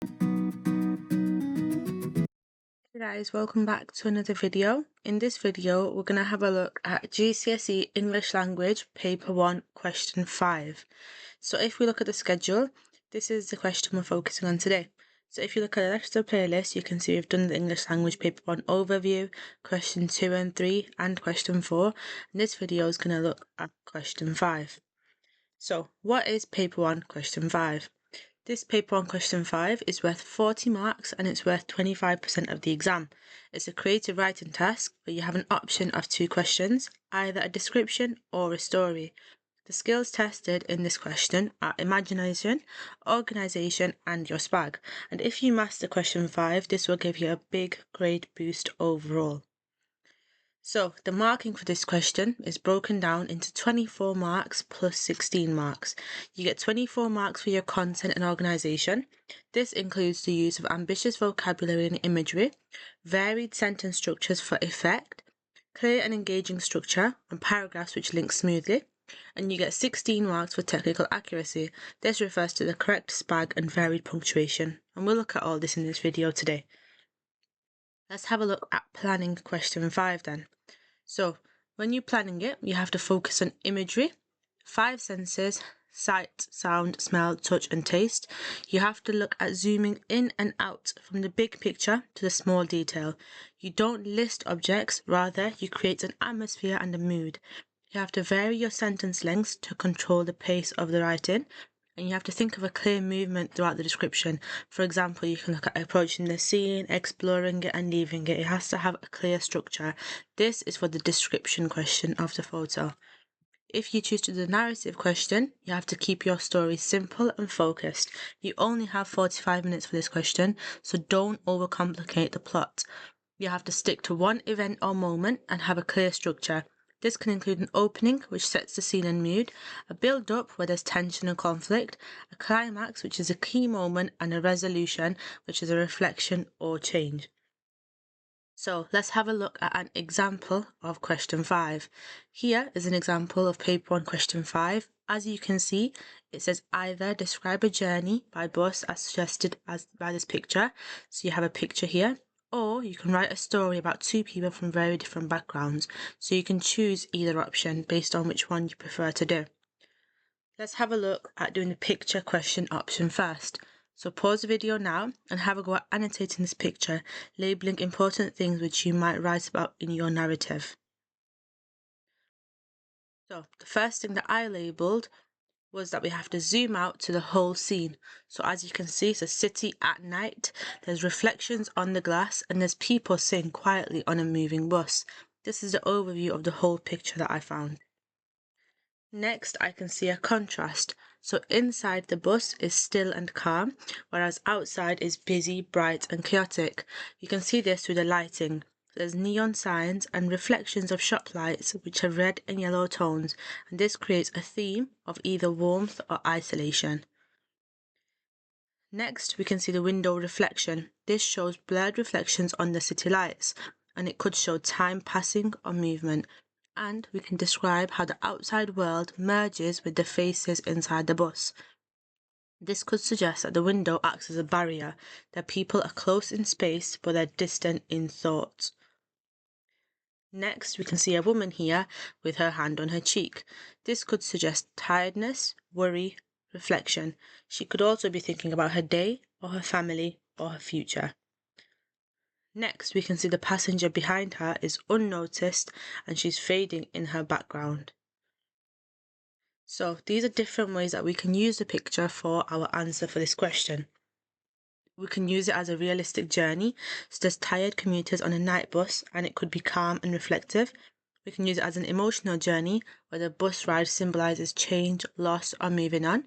Hey guys, welcome back to another video. In this video, we're going to have a look at GCSE English Language Paper 1 Question 5. So if we look at the schedule, this is the question we're focusing on today. So if you look at the rest of the playlist, you can see we've done the English Language Paper 1 overview, question 2 and 3, and question 4. And this video is going to look at question 5. So what is Paper 1 Question 5? This paper on question 5 is worth 40 marks and it's worth 25% of the exam. It's a creative writing task where you have an option of 2 questions, either a description or a story. The skills tested in this question are imagination, organisation and your SPAG. And if you master question 5, this will give you a big grade boost overall. So the marking for this question is broken down into 24 marks plus 16 marks. You get 24 marks for your content and organisation. This includes the use of ambitious vocabulary and imagery, varied sentence structures for effect, clear and engaging structure, and paragraphs which link smoothly. And you get 16 marks for technical accuracy. This refers to the correct SPAG and varied punctuation. And we'll look at all this in this video today. Let's have a look at planning question 5 then. So, when you're planning it, you have to focus on imagery, 5 senses, sight, sound, smell, touch and taste. You have to look at zooming in and out from the big picture to the small detail. You don't list objects, rather you create an atmosphere and a mood. You have to vary your sentence lengths to control the pace of the writing. And you have to think of a clear movement throughout the description. For example, you can look at approaching the scene, exploring it and leaving it. It has to have a clear structure. This is for the description question of the photo. If you choose to do the narrative question, you have to keep your story simple and focused. You only have 45 minutes for this question, so don't overcomplicate the plot. You have to stick to one event or moment and have a clear structure. This can include an opening, which sets the scene and mood, a build-up where there's tension and conflict, a climax, which is a key moment, and a resolution, which is a reflection or change. So let's have a look at an example of question 5. Here is an example of paper 1 question 5. As you can see, it says either describe a journey by bus as suggested by this picture. So you have a picture here. Or you can write a story about 2 people from very different backgrounds, so you can choose either option based on which one you prefer to do. Let's have a look at doing the picture question option first. So pause the video now and have a go at annotating this picture, labelling important things which you might write about in your narrative. So the first thing that I labelled was that we have to zoom out to the whole scene. So as you can see, it's a city at night. There's reflections on the glass and there's people sitting quietly on a moving bus. This is the overview of the whole picture that I found. Next, I can see a contrast. So inside the bus is still and calm, whereas outside is busy, bright and chaotic. You can see this through the lighting. There's neon signs and reflections of shop lights which have red and yellow tones, and this creates a theme of either warmth or isolation. Next, we can see the window reflection. This shows blurred reflections on the city lights, and it could show time passing or movement. And we can describe how the outside world merges with the faces inside the bus. This could suggest that the window acts as a barrier, that people are close in space but they're distant in thought. Next, we can see a woman here with her hand on her cheek. This could suggest tiredness, worry, reflection. She could also be thinking about her day or her family or her future. Next, we can see the passenger behind her is unnoticed and she's fading in her background. So these are different ways that we can use the picture for our answer for this question. We can use it as a realistic journey, so there's tired commuters on a night bus and it could be calm and reflective. We can use it as an emotional journey where the bus ride symbolises change, loss or moving on.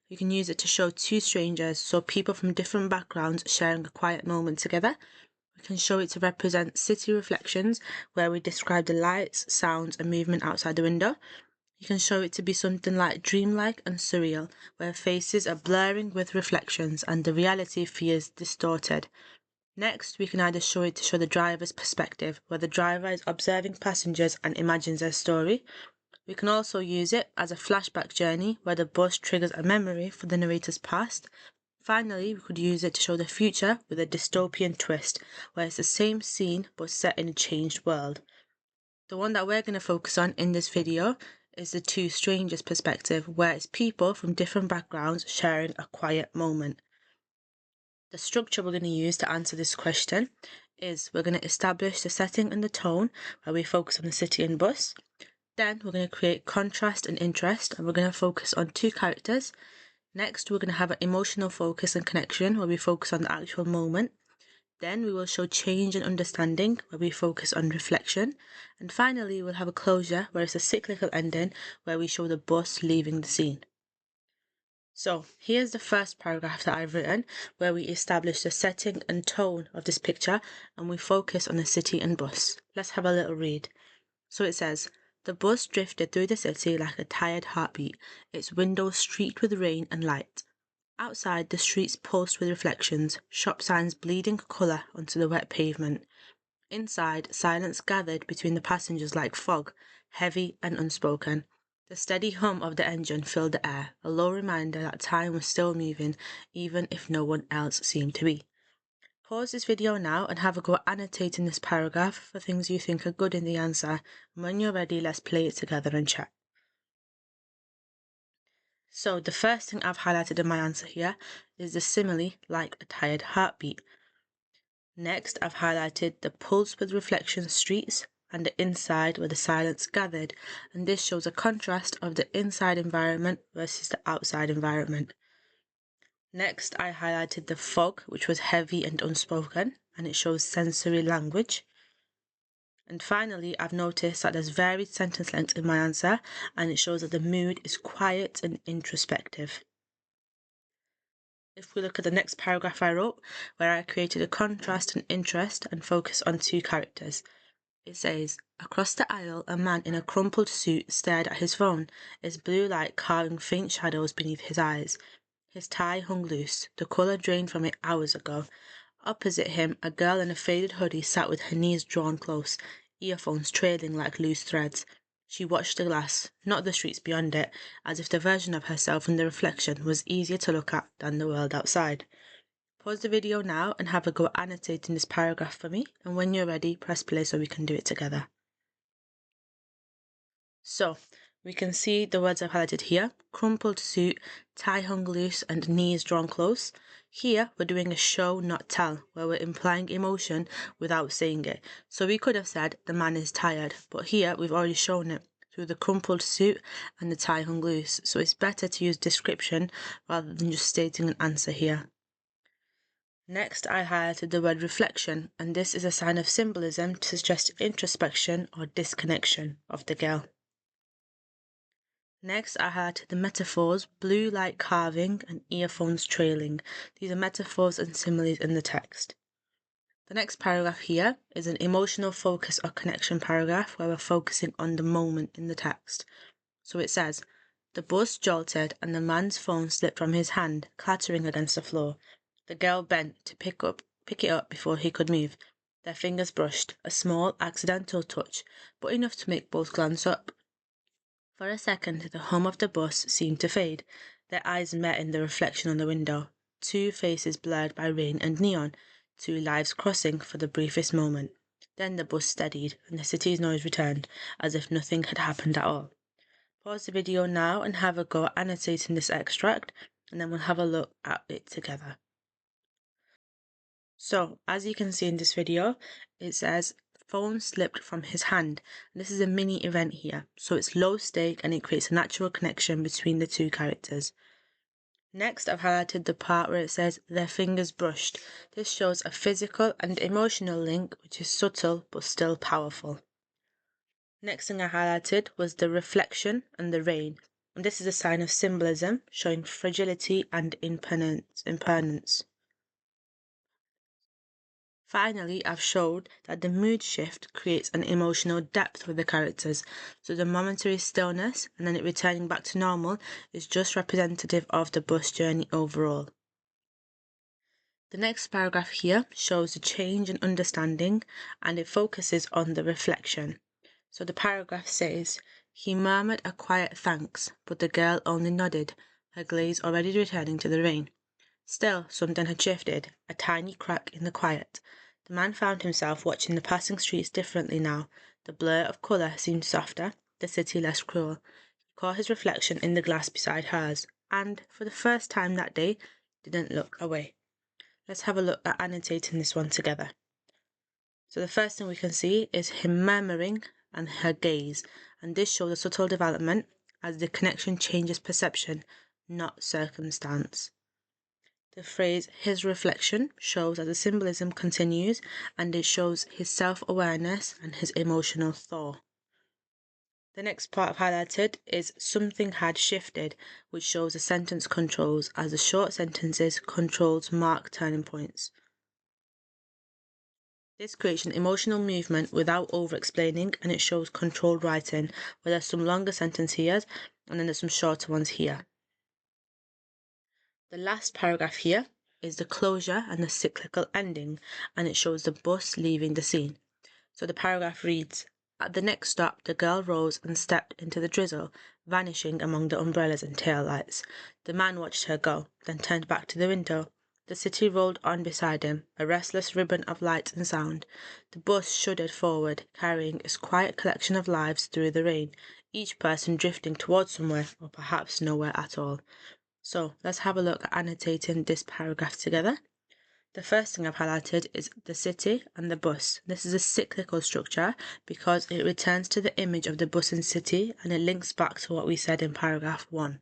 You can use it to show 2 strangers, so people from different backgrounds sharing a quiet moment together. We can show it to represent city reflections where we describe the lights, sounds and movement outside the window. You can show it to be something like dreamlike and surreal, where faces are blurring with reflections and the reality feels distorted. Next, we can either show it to show the driver's perspective, where the driver is observing passengers and imagines their story. We can also use it as a flashback journey, where the bus triggers a memory for the narrator's past. Finally, we could use it to show the future with a dystopian twist, where it's the same scene but set in a changed world. The one that we're going to focus on in this video is the two strangers perspective, where it's people from different backgrounds sharing a quiet moment. The structure we're going to use to answer this question is we're going to establish the setting and the tone, where we focus on the city and bus. Then we're going to create contrast and interest, and we're going to focus on two characters. Next, we're going to have an emotional focus and connection, where we focus on the actual moment. Then we will show change and understanding, where we focus on reflection. And finally, we'll have a closure, where it's a cyclical ending, where we show the bus leaving the scene. So here's the first paragraph that I've written, where we establish the setting and tone of this picture, and we focus on the city and bus. Let's have a little read. So it says, the bus drifted through the city like a tired heartbeat, its windows streaked with rain and light. Outside, the streets pulsed with reflections, shop signs bleeding colour onto the wet pavement. Inside, silence gathered between the passengers like fog, heavy and unspoken. The steady hum of the engine filled the air, a low reminder that time was still moving, even if no one else seemed to be. Pause this video now and have a go at annotating this paragraph for things you think are good in the answer. And when you're ready, let's play it together and chat. So the first thing I've highlighted in my answer here is the simile like a tired heartbeat. Next, I've highlighted the pulse with reflection streets and the inside where the silence gathered, and this shows a contrast of the inside environment versus the outside environment. Next, I highlighted the fog, which was heavy and unspoken, and it shows sensory language. And finally, I've noticed that there's varied sentence length in my answer, and it shows that the mood is quiet and introspective. If we look at the next paragraph I wrote, where I created a contrast and interest and focus on two characters. It says, across the aisle, a man in a crumpled suit stared at his phone, its blue light carving faint shadows beneath his eyes. His tie hung loose, the colour drained from it hours ago. Opposite him, a girl in a faded hoodie sat with her knees drawn close, earphones trailing like loose threads. She watched the glass, not the streets beyond it, as if the version of herself in the reflection was easier to look at than the world outside. Pause the video now and have a go at annotating this paragraph for me, and when you're ready, press play so we can do it together. So, we can see the words I've highlighted here: crumpled suit, tie hung loose, and knees drawn close. Here, we're doing a show, not tell, where we're implying emotion without saying it. So we could have said, the man is tired, but here we've already shown it through the crumpled suit and the tie hung loose. So it's better to use description rather than just stating an answer here. Next, I highlighted the word reflection, and this is a sign of symbolism to suggest introspection or disconnection of the girl. Next, I highlighted the metaphors, blue light carving and earphones trailing. These are metaphors and similes in the text. The next paragraph here is an emotional focus or connection paragraph where we're focusing on the moment in the text. So it says, the bus jolted and the man's phone slipped from his hand, clattering against the floor. The girl bent to pick it up before he could move. Their fingers brushed, a small, accidental touch, but enough to make both glance up. For a second, the hum of the bus seemed to fade. Their eyes met in the reflection on the window. Two faces blurred by rain and neon, two lives crossing for the briefest moment. Then the bus steadied, and the city's noise returned, as if nothing had happened at all. Pause the video now and have a go at annotating this extract, and then we'll have a look at it together. So, as you can see in this video, it says, phone slipped from his hand. And this is a mini event here, so it's low stake and it creates a natural connection between the two characters. Next, I've highlighted the part where it says their fingers brushed. This shows a physical and emotional link which is subtle but still powerful. Next thing I highlighted was the reflection and the rain, and this is a sign of symbolism showing fragility and impermanence. Finally, I've showed that the mood shift creates an emotional depth with the characters, so the momentary stillness and then it returning back to normal is just representative of the bus journey overall. The next paragraph here shows the change in understanding and it focuses on the reflection. So the paragraph says, he murmured a quiet thanks, but the girl only nodded, her gaze already returning to the rain. Still, something had shifted, a tiny crack in the quiet. The man found himself watching the passing streets differently now. The blur of colour seemed softer, the city less cruel. He caught his reflection in the glass beside hers, and, for the first time that day, didn't look away. Let's have a look at annotating this one together. So the first thing we can see is him murmuring and her gaze, and this shows a subtle development as the connection changes perception, not circumstance. The phrase his reflection shows as the symbolism continues, and it shows his self-awareness and his emotional thaw. The next part I've highlighted is something had shifted, which shows the sentence controls as the short sentences controls mark turning points. This creates an emotional movement without over-explaining, and it shows controlled writing, where there's some longer sentences here and then there's some shorter ones here. The last paragraph here is the closure and the cyclical ending, and it shows the bus leaving the scene. So the paragraph reads, "At the next stop, the girl rose and stepped into the drizzle, vanishing among the umbrellas and tail lights. The man watched her go, then turned back to the window. The city rolled on beside him, a restless ribbon of light and sound. The bus shuddered forward, carrying its quiet collection of lives through the rain, each person drifting towards somewhere, or perhaps nowhere at all." So let's have a look at annotating this paragraph together. The first thing I've highlighted is the city and the bus. This is a cyclical structure because it returns to the image of the bus and city, and it links back to what we said in paragraph 1.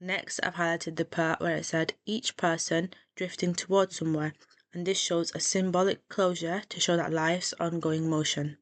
Next, I've highlighted the part where it said each person drifting towards somewhere, and this shows a symbolic closure to show that life's ongoing motion.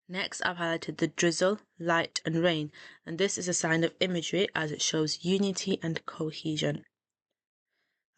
Next, I've highlighted the drizzle, light and rain, and this is a sign of imagery as it shows unity and cohesion.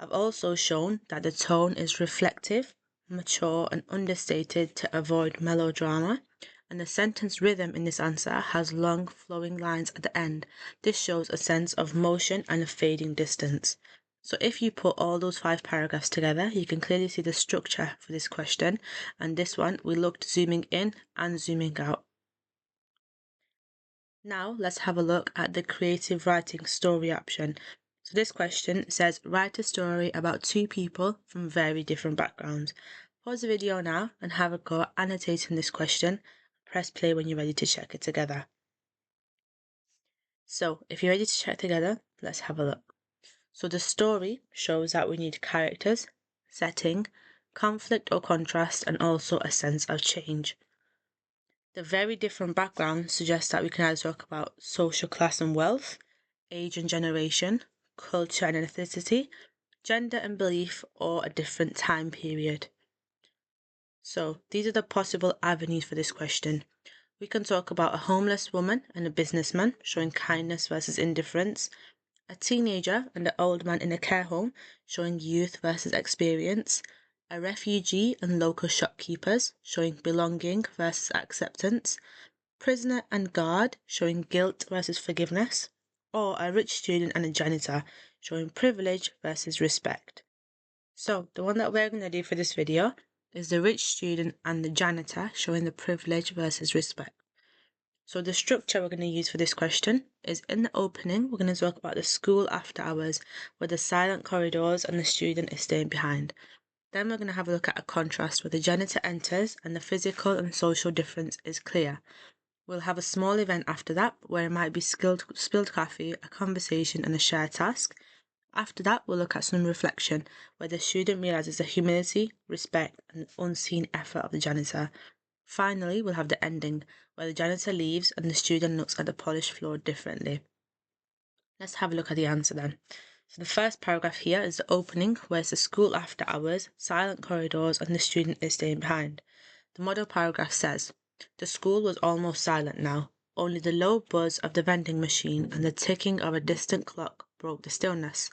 I've also shown that the tone is reflective, mature and understated to avoid melodrama, and the sentence rhythm in this answer has long flowing lines at the end. This shows a sense of motion and a fading distance. So if you put all those 5 paragraphs together, you can clearly see the structure for this question, and this one we looked zooming in and zooming out. Now let's have a look at the creative writing story option. So this question says write a story about 2 people from very different backgrounds. Pause the video now and have a go at annotating this question. Press play when you're ready to check it together. So if you're ready to check together, let's have a look. So the story shows that we need characters, setting, conflict or contrast, and also a sense of change. The very different background suggests that we can either talk about social class and wealth, age and generation, culture and ethnicity, gender and belief, or a different time period. So these are the possible avenues for this question. We can talk about a homeless woman and a businessman, showing kindness versus indifference, a teenager and an old man in a care home, showing youth versus experience, a refugee and local shopkeepers, showing belonging versus acceptance, prisoner and guard, showing guilt versus forgiveness, or a rich student and a janitor, showing privilege versus respect. So the one that we're going to do for this video is the rich student and the janitor, showing the privilege versus respect. So the structure we're going to use for this question is in the opening, we're going to talk about the school after hours, where the silent corridors and the student is staying behind. Then we're going to have a look at a contrast where the janitor enters and the physical and social difference is clear. We'll have a small event after that where it might be spilled coffee, a conversation and a shared task. After that, we'll look at some reflection where the student realises the humility, respect and unseen effort of the janitor. Finally, we'll have the ending where the janitor leaves and the student looks at the polished floor differently. Let's have a look at the answer then. So the first paragraph here is the opening where it's the school after hours, silent corridors and the student is staying behind. The model paragraph says, the school was almost silent now. Only the low buzz of the vending machine and the ticking of a distant clock broke the stillness.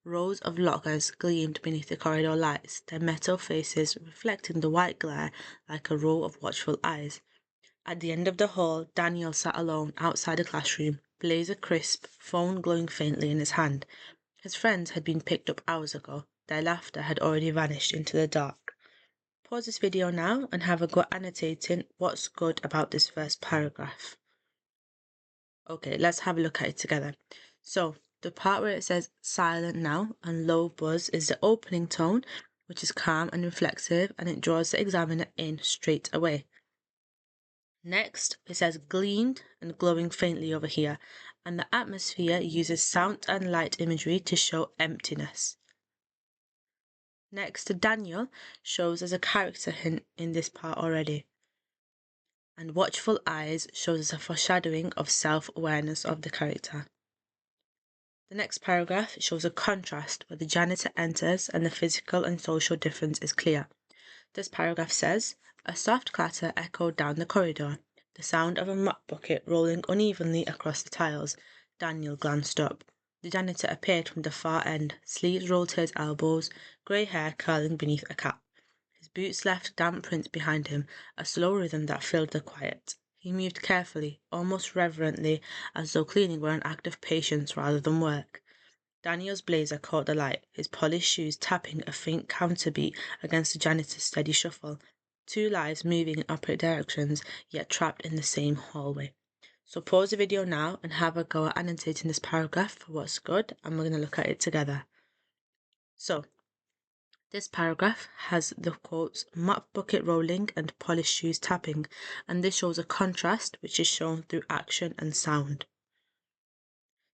Rows of lockers gleamed beneath the corridor lights, their metal faces reflecting the white glare like a row of watchful eyes. At the end of the hall, Daniel sat alone outside the classroom, blazer crisp, phone glowing faintly in his hand. His friends had been picked up hours ago. Their laughter had already vanished into the dark. Pause this video now and have a go annotating what's good about this first paragraph. Okay, let's have a look at it together. So, The part where it says silent now and low buzz is the opening tone, which is calm and reflexive, and it draws the examiner in straight away. Next, it says gleamed and glowing faintly over here, and the atmosphere uses sound and light imagery to show emptiness. Next, Daniel shows as a character hint in this part already. And watchful eyes shows as a foreshadowing of self-awareness of the character. The next paragraph shows a contrast where the janitor enters and the physical and social difference is clear. This paragraph says, a soft clatter echoed down the corridor, the sound of a mop bucket rolling unevenly across the tiles. Daniel glanced up. The janitor appeared from the far end, sleeves rolled to his elbows, grey hair curling beneath a cap. His boots left damp prints behind him, a slow rhythm that filled the quiet. He moved carefully, almost reverently, as though cleaning were an act of patience rather than work. Daniel's blazer caught the light, his polished shoes tapping a faint counterbeat against the janitor's steady shuffle. Two lives moving in opposite directions, yet trapped in the same hallway. So pause the video now and have a go at annotating this paragraph for what's good, and we're going to look at it together. So, this paragraph has the quotes mop bucket rolling and polished shoes tapping, and this shows a contrast which is shown through action and sound.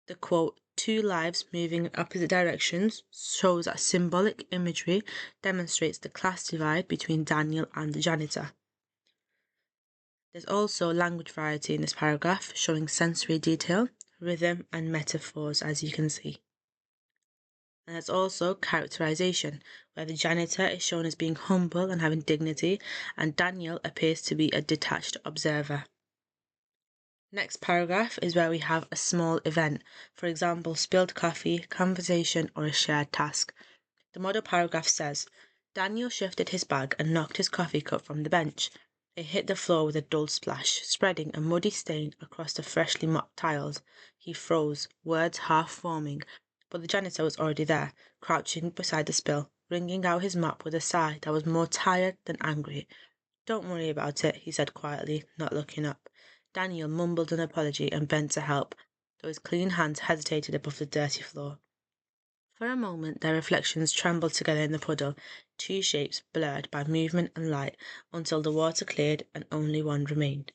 The quote two lives moving in opposite directions shows that symbolic imagery demonstrates the class divide between Daniel and the janitor. There's also language variety in this paragraph, showing sensory detail, rhythm and metaphors, as you can see. And there's also characterization, where the janitor is shown as being humble and having dignity, and Daniel appears to be a detached observer. Next paragraph is where we have a small event, for example, spilled coffee, conversation, or a shared task. The model paragraph says, Daniel shifted his bag and knocked his coffee cup from the bench. It hit the floor with a dull splash, spreading a muddy stain across the freshly mopped tiles. He froze, words half forming, but the janitor was already there, crouching beside the spill, wringing out his mop with a sigh that was more tired than angry. Don't worry about it, he said quietly, not looking up. Daniel mumbled an apology and bent to help, though his clean hands hesitated above the dirty floor. For a moment their reflections trembled together in the puddle, two shapes blurred by movement and light, until the water cleared and only one remained.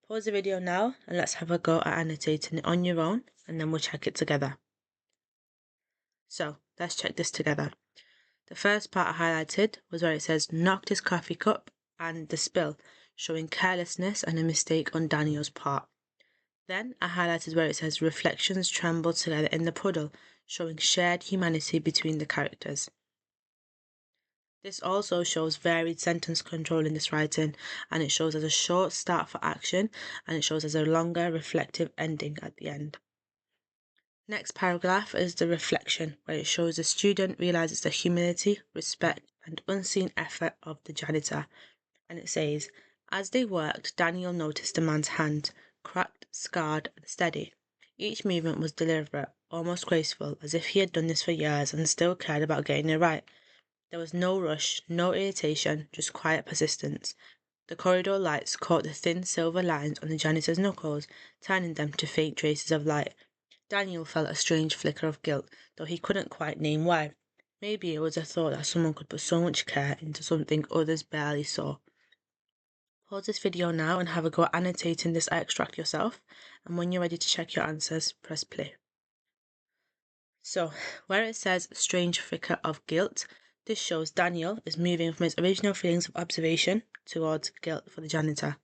Pause the video now and let's have a go at annotating it on your own, and then we'll check it together. So, let's check this together. The first part I highlighted was where it says knocked his coffee cup and the spill, showing carelessness and a mistake on Daniel's part. Then I highlighted where it says reflections trembled together in the puddle, showing shared humanity between the characters. This also shows varied sentence control in this writing, and it shows as a short start for action, and it shows as a longer reflective ending at the end. Next paragraph is the reflection, where it shows the student realizes the humility, respect, and unseen effort of the janitor. And it says, as they worked, Daniel noticed the man's hand, cracked, scarred, and steady. Each movement was deliberate, almost graceful, as if he had done this for years and still cared about getting it right. There was no rush, no irritation, just quiet persistence. The corridor lights caught the thin silver lines on the janitor's knuckles, turning them to faint traces of light. Daniel felt a strange flicker of guilt, though he couldn't quite name why. Maybe it was a thought that someone could put so much care into something others barely saw. Pause this video now and have a go at annotating this extract yourself, and when you're ready to check your answers, press play. So, where it says strange flicker of guilt, this shows Daniel is moving from his original feelings of observation towards guilt for the janitor.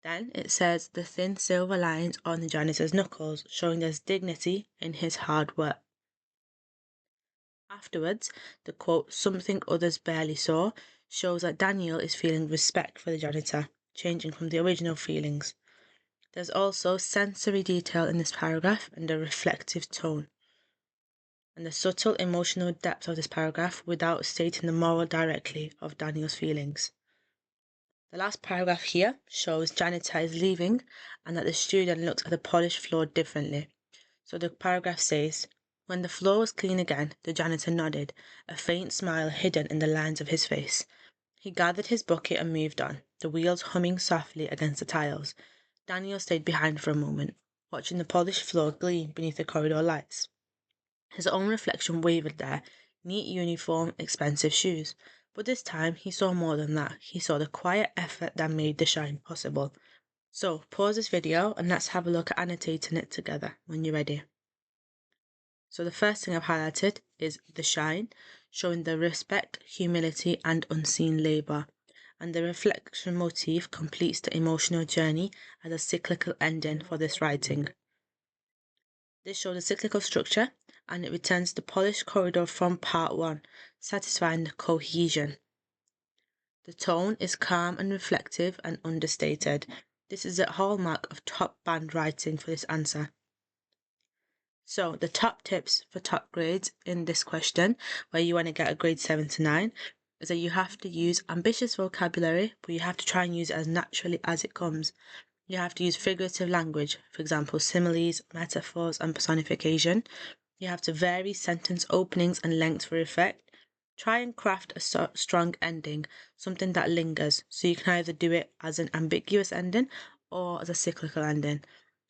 Then it says the thin silver lines on the janitor's knuckles, showing there's dignity in his hard work. Afterwards, the quote, something others barely saw, shows that Daniel is feeling respect for the janitor, changing from the original feelings. There's also sensory detail in this paragraph and a reflective tone, and the subtle emotional depth of this paragraph without stating the moral directly of Daniel's feelings. The last paragraph here shows janitor is leaving and that the student looks at the polished floor differently. So the paragraph says, when the floor was clean again, the janitor nodded, a faint smile hidden in the lines of his face. He gathered his bucket and moved on, the wheels humming softly against the tiles. Daniel stayed behind for a moment. watching the polished floor gleam beneath the corridor lights. His own reflection wavered there, neat uniform, expensive shoes. But this time he saw more than that. He saw the quiet effort that made the shine possible. So pause this video and let's have a look at annotating it together when you're ready. So the first thing I've highlighted is the shine, showing the respect, humility and unseen labour. And the reflection motif completes the emotional journey as a cyclical ending for this writing. This shows a cyclical structure and it returns the polished corridor from part 1, satisfying the cohesion. The tone is calm and reflective and understated. This is a hallmark of top band writing for this answer. So the top tips for top grades in this question, where you want to get a grade 7 to 9, is that you have to use ambitious vocabulary, but you have to try and use it as naturally as it comes. You have to use figurative language, for example, similes, metaphors, and personification. You have to vary sentence openings and length for effect. Try and craft a strong ending, something that lingers, so you can either do it as an ambiguous ending or as a cyclical ending.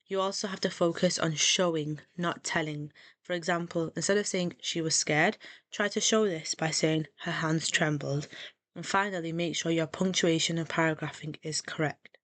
You also have to focus on showing, not telling. For example, instead of saying she was scared, try to show this by saying her hands trembled. And finally, make sure your punctuation and paragraphing is correct.